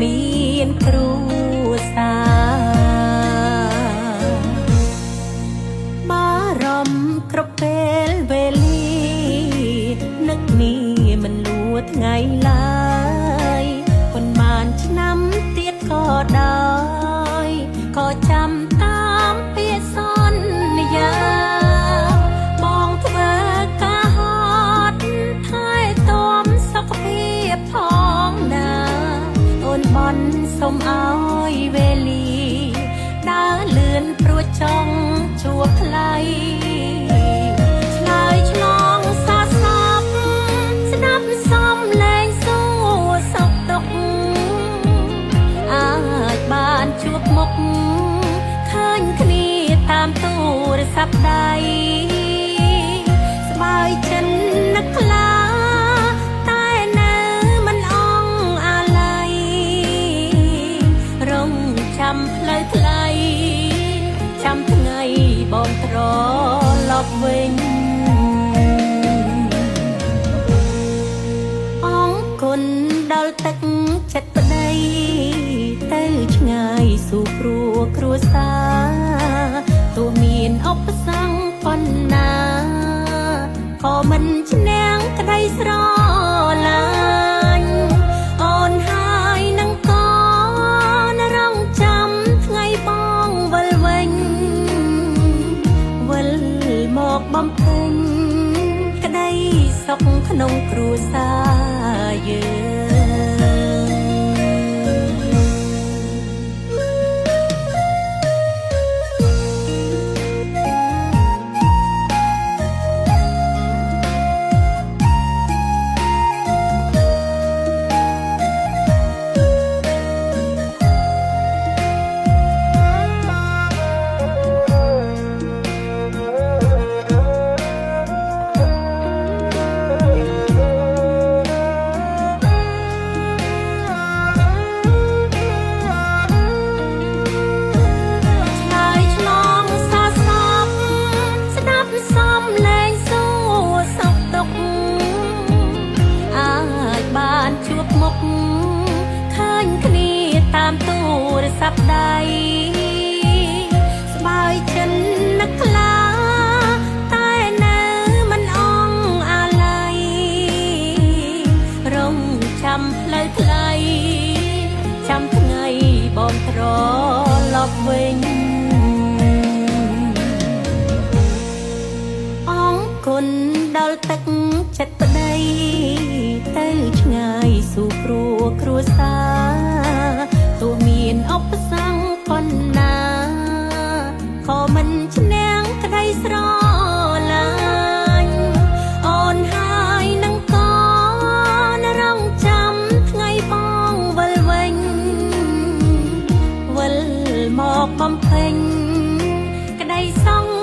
មានគ្រួសារបារម្ភគ្រប់ពេលវេលានឹកនេះមិនលួថ្ងៃឡើយប៉ុន្មានឆ្នាំទៀតក៏ដោយក៏ចាំតាមពាក្យសន្យាបងធ្វើការហត់ថែទាំសុខភាពផងណាអូនបន់សុំឲ្យវេលាដើរលឿនព្រោះចង់ជួបថ្លៃឆ្លើយឆ្លងសាសពស្ដាប់សំឡេងសួរសុខទុក្ខអាចបានជួបមុខឃើញគ្នាតាមទូរស័ព្ទដៃស្បើយចិននឹកខ្លាតែនៅមិនអងអាឡ័យរងចាំផ្លូវថ្លៃចាំថ្ងៃបងត្រឡប់វិញអង្គគុណដល់ទឹកចិត្តប្តីទៅឆ្ងាយស៊ូព្រោះគ្រួសារទោះមានឧបសគ្គប៉ុណ្ណាក៏មិនឈ្នះក្តីស្រឡាញ់អូនហើយនឹងក៏រងចាំថ្ងៃបងវិលវិញវិលមកបំពេញក្តីសុខក្នុងគ្រួសារយើងឃើញគ្នាតាមទូរស័ព្ទដៃស្បើយចិននឹកខ្លាតែនៅមិនអងអាឡ័យរងចាំផ្លូវថ្លៃចាំថ្ងៃបងត្រឡប់វិញអង្គគុណដល់ទឹកចិត្តប្តីទៅឆ្ងាយស៊ូព្រោះគ្រួសារទោះមានឧបសគ្គប៉ុណ្ណាក៏មិនឈ្នះក្តីស្រឡាញ់អូនហើយនឹងក៏រងចាំថ្ងៃបងវិលវិញវិលមកបំពេញក្តីសង្